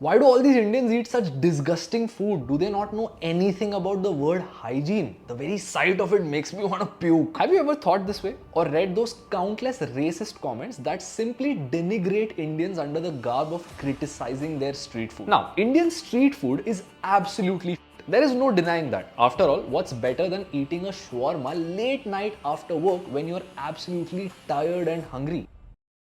Why do all these Indians eat such disgusting food? Do they not know anything about the word hygiene? The very sight of it makes me want to puke. Have you ever thought this way? Or read those countless racist comments that simply denigrate Indians under the garb of criticizing their street food? Now, Indian street food is absolutely there is no denying that. After all, what's better than eating a shawarma late night after work when you're absolutely tired and hungry?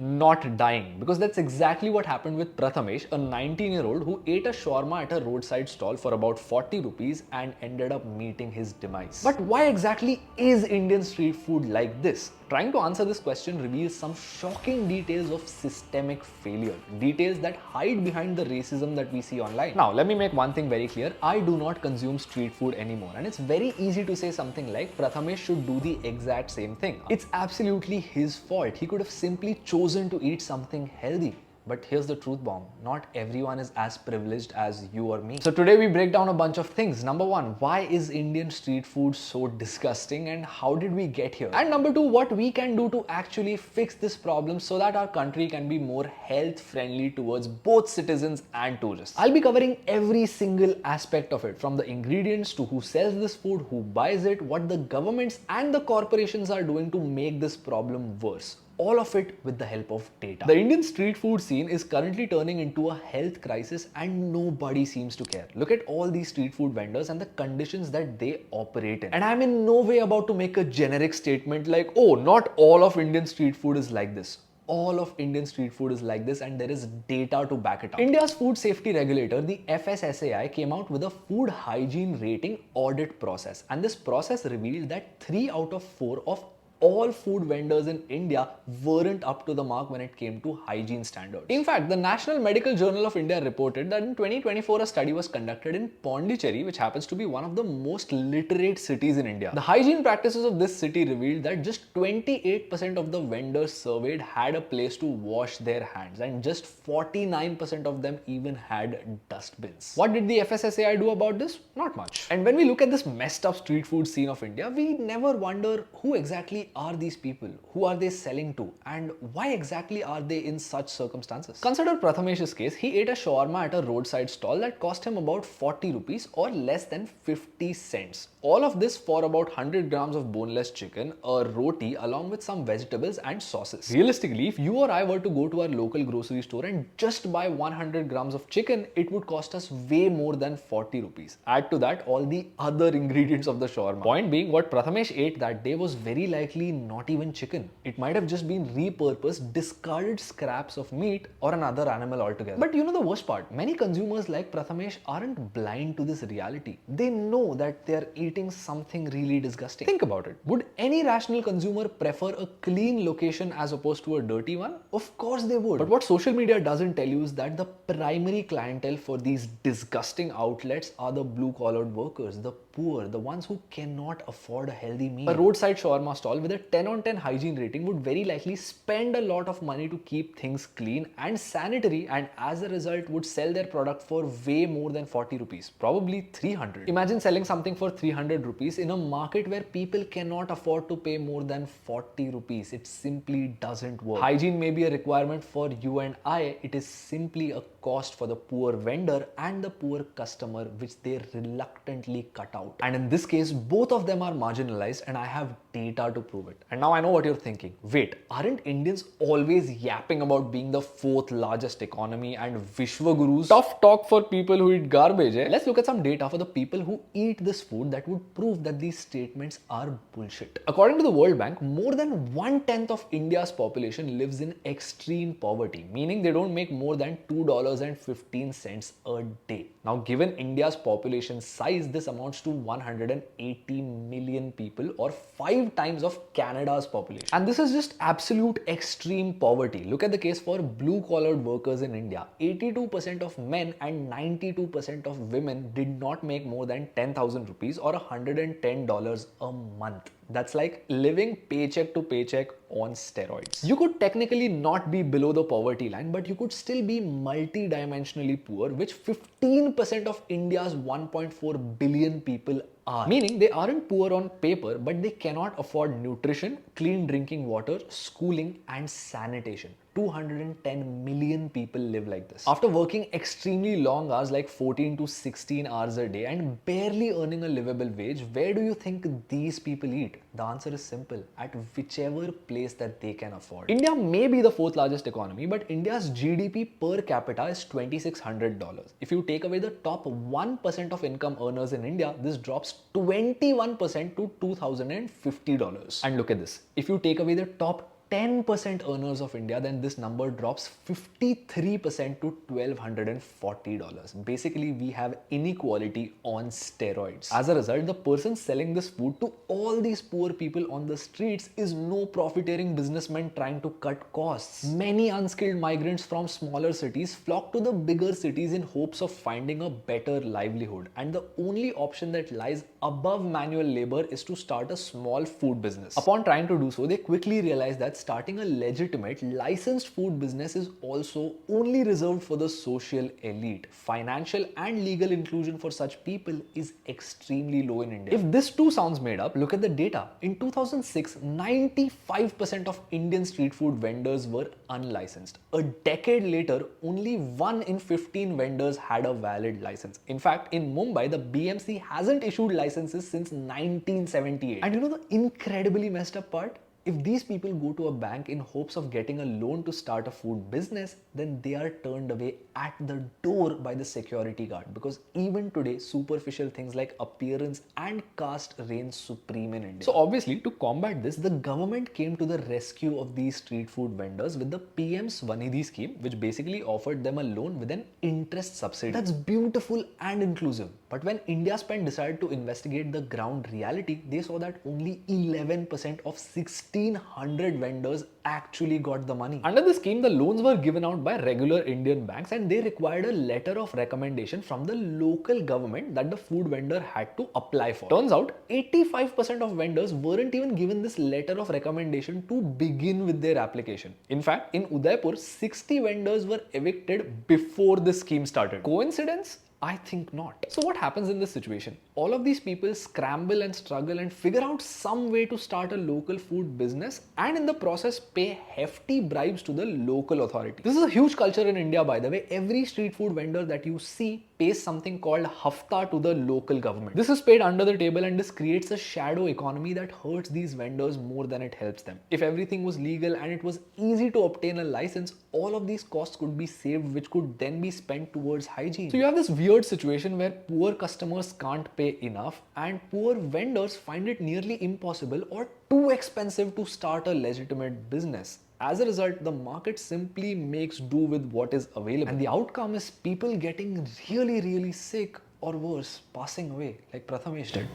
Not dying, because that's exactly what happened with Prathamesh, a 19-year-old who ate a shawarma at a roadside stall for about 40 rupees and ended up meeting his demise. But why exactly is Indian street food like this? Trying to answer this question reveals some shocking details of systemic failure, details that hide behind the racism that we see online. Now, let me make one thing very clear. I do not consume street food anymore, and it's very easy to say something like Prathamesh should do the exact same thing. It's absolutely his fault. He could have simply chosen to eat something healthy. But here's the truth bomb. Not everyone is as privileged as you or me. So today we break down a bunch of things. Number one, why is Indian street food so disgusting and how did we get here? And number two, what we can do to actually fix this problem so that our country can be more health friendly towards both citizens and tourists. I'll be covering every single aspect of it, from the ingredients to who sells this food, who buys it, what the governments and the corporations are doing to make this problem worse. All of it with the help of data. The Indian street food scene is currently turning into a health crisis and nobody seems to care. Look at all these street food vendors and the conditions that they operate in. And I'm in no way about to make a generic statement like, oh, not all of Indian street food is like this. All of Indian street food is like this and there is data to back it up. India's food safety regulator, the FSSAI, came out with a food hygiene rating audit process. And this process revealed that 3 out of 4 of all food vendors in India weren't up to the mark when it came to hygiene standards. In fact, the National Medical Journal of India reported that in 2024, a study was conducted in Pondicherry, which happens to be one of the most literate cities in India. The hygiene practices of this city revealed that just 28% of the vendors surveyed had a place to wash their hands, and just 49% of them even had dustbins. What did the FSSAI do about this? Not much. And when we look at this messed up street food scene of India, we never wonder who exactly are these people? Who are they selling to? And why exactly are they in such circumstances? Consider Prathamesh's case. He ate a shawarma at a roadside stall that cost him about 40 rupees or less than 50 cents. All of this for about 100 grams of boneless chicken, a roti along with some vegetables and sauces. Realistically, if you or I were to go to our local grocery store and just buy 100 grams of chicken, it would cost us way more than 40 rupees. Add to that all the other ingredients of the shawarma. Point being, what Prathamesh ate that day was very likely not even chicken. It might have just been repurposed, discarded scraps of meat or another animal altogether. But you know the worst part? Many consumers like Prathamesh aren't blind to this reality. They know that they're eating something really disgusting. Think about it. Would any rational consumer prefer a clean location as opposed to a dirty one? Of course they would. But what social media doesn't tell you is that the primary clientele for these disgusting outlets are the blue-collared workers, the poor, the ones who cannot afford a healthy meal. A roadside shawarma stall with a 10 on 10 hygiene rating would very likely spend a lot of money to keep things clean and sanitary, and as a result would sell their product for way more than 40 rupees, probably 300. Imagine selling something for 300 rupees in a market where people cannot afford to pay more than 40 rupees. It simply doesn't work. Hygiene may be a requirement for you and I, it is simply a cost for the poor vendor and the poor customer, which they reluctantly cut out. And in this case, both of them are marginalized, and I have data to prove it. And now I know what you're thinking. Wait, aren't Indians always yapping about being the 4th largest economy and Vishwa gurus? Tough talk for people who eat garbage, eh? Let's look at some data for the people who eat this food that would prove that these statements are bullshit. According to the World Bank, more than 1/10 of India's population lives in extreme poverty, meaning they don't make more than $2.15 a day. Now, given India's population size, this amounts to 180 million people, or 5 times of Canada's population. And this is just absolute extreme poverty. Look at the case for blue-collared workers in India. 82% of men and 92% of women did not make more than 10,000 rupees or $110 a month. That's like living paycheck to paycheck on steroids. You could technically not be below the poverty line, but you could still be multi-dimensionally poor, which 15% of India's 1.4 billion people are. Meaning they aren't poor on paper, but they cannot afford nutrition, clean drinking water, schooling and sanitation. 210 million people live like this. After working extremely long hours like 14 to 16 hours a day and barely earning a livable wage, where do you think these people eat? The answer is simple: at whichever place that they can afford. India may be the fourth largest economy, but India's GDP per capita is $2,600. If you take away the top 1% of income earners in India, this drops 21% to $2,050. And look at this. If you take away the top 10% earners of India, then this number drops 53% to $1,240. Basically, we have inequality on steroids. As a result, the person selling this food to all these poor people on the streets is no profiteering businessman trying to cut costs. Many unskilled migrants from smaller cities flock to the bigger cities in hopes of finding a better livelihood. And the only option that lies above manual labor is to start a small food business. Upon trying to do so, they quickly realize that starting a legitimate licensed food business is also only reserved for the social elite. Financial and legal inclusion for such people is extremely low in India. If this too sounds made up, look at the data. In 2006, 95% of Indian street food vendors were unlicensed. A decade later, only 1 in 15 vendors had a valid license. In fact, in Mumbai, the BMC hasn't issued licenses since 1978. And you know the incredibly messed up part? If these people go to a bank in hopes of getting a loan to start a food business, then they are turned away at the door by the security guard, because even today, superficial things like appearance and caste reign supreme in India. So obviously, to combat this, the government came to the rescue of these street food vendors with the PM Swanidhi scheme, which basically offered them a loan with an interest subsidy. That's beautiful and inclusive. But when India Spend decided to investigate the ground reality, they saw that only 11% of 1,600 vendors actually got the money. Under the scheme, the loans were given out by regular Indian banks and they required a letter of recommendation from the local government that the food vendor had to apply for. Turns out, 85% of vendors weren't even given this letter of recommendation to begin with their application. In fact, in Udaipur, 60 vendors were evicted before this scheme started. Coincidence? I think not. So what happens in this situation? All of these people scramble and struggle and figure out some way to start a local food business, and in the process pay hefty bribes to the local authority. This is a huge culture in India, by the way. Every street food vendor that you see pays something called hafta to the local government. This is paid under the table, and this creates a shadow economy that hurts these vendors more than it helps them. If everything was legal and it was easy to obtain a license, all of these costs could be saved, which could then be spent towards hygiene. So you have this weird situation where poor customers can't pay enough and poor vendors find it nearly impossible or too expensive to start a legitimate business. As a result, the market simply makes do with what is available. And the outcome is people getting really sick, or worse, passing away, like Prathamesh did.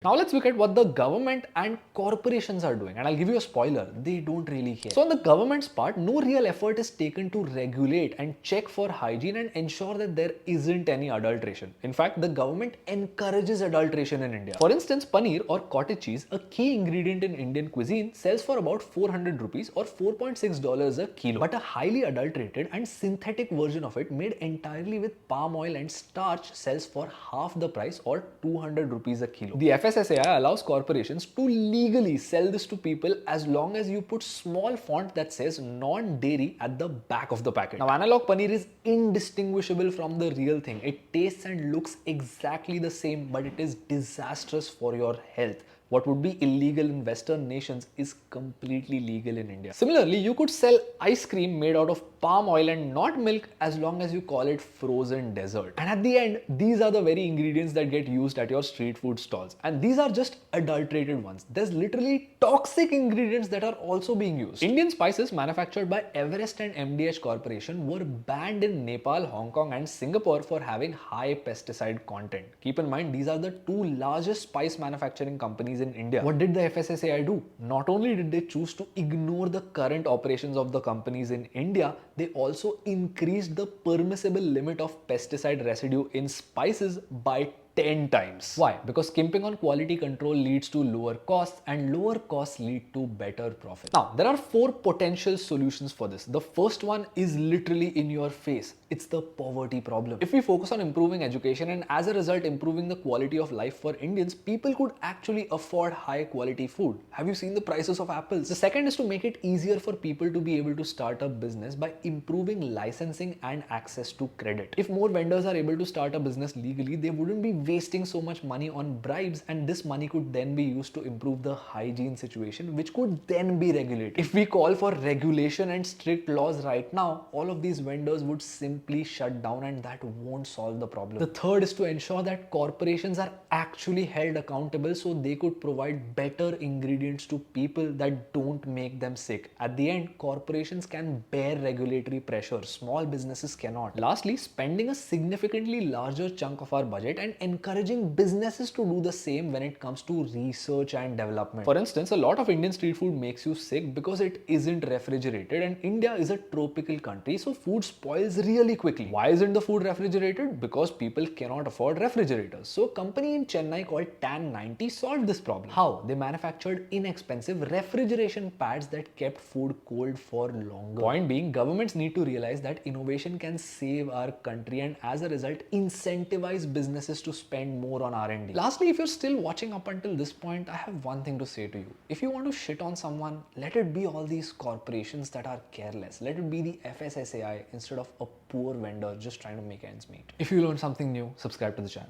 Now let's look at what the government and corporations are doing, and I'll give you a spoiler, they don't really care. So on the government's part, no real effort is taken to regulate and check for hygiene and ensure that there isn't any adulteration. In fact, the government encourages adulteration in India. For instance, paneer or cottage cheese, a key ingredient in Indian cuisine, sells for about 400 rupees or $4.6 a kilo. But a highly adulterated and synthetic version of it made entirely with palm oil and starch sells for half the price or 200 rupees a kilo. The FSSAI allows corporations to legally sell this to people as long as you put small font that says non-dairy at the back of the packet. Now, analog paneer is indistinguishable from the real thing. It tastes and looks exactly the same, but it is disastrous for your health. What would be illegal in Western nations is completely legal in India. Similarly, you could sell ice cream made out of palm oil and not milk as long as you call it frozen dessert. And at the end, these are the very ingredients that get used at your street food stalls. And these are just adulterated ones. There's literally toxic ingredients that are also being used. Indian spices manufactured by Everest and MDH Corporation were banned in Nepal, Hong Kong and Singapore for having high pesticide content. Keep in mind, these are the two largest spice manufacturing companies in India. What did the FSSAI do? Not only did they choose to ignore the current operations of the companies in India, they also increased the permissible limit of pesticide residue in spices by 10 times. Why? Because skimping on quality control leads to lower costs, and lower costs lead to better profits. Now, there are 4 potential solutions for this. The first one is literally in your face. It's the poverty problem. If we focus on improving education and as a result improving the quality of life for Indians, people could actually afford high quality food. Have you seen the prices of apples? The second is to make it easier for people to be able to start a business by improving licensing and access to credit. If more vendors are able to start a business legally, they wouldn't be wasting so much money on bribes, and this money could then be used to improve the hygiene situation, which could then be regulated. If we call for regulation and strict laws right now, all of these vendors would simply shut down, and that won't solve the problem. The third is to ensure that corporations are actually held accountable so they could provide better ingredients to people that don't make them sick. At the end, corporations can bear regulatory pressure, small businesses cannot. Lastly, spending a significantly larger chunk of our budget and encouraging businesses to do the same when it comes to research and development. For instance, a lot of Indian street food makes you sick because it isn't refrigerated, and India is a tropical country, so food spoils really quickly. Why isn't the food refrigerated? Because people cannot afford refrigerators. So a company in Chennai called Tan 90 solved this problem. How? They manufactured inexpensive refrigeration pads that kept food cold for longer. Point being, governments need to realize that innovation can save our country, and as a result incentivize businesses to spend more on R&D. Lastly, if you're still watching up until this point, I have one thing to say to you. If you want to shit on someone, let it be all these corporations that are careless. Let it be the FSSAI instead of a poor vendor just trying to make ends meet. If you learned something new, subscribe to the channel.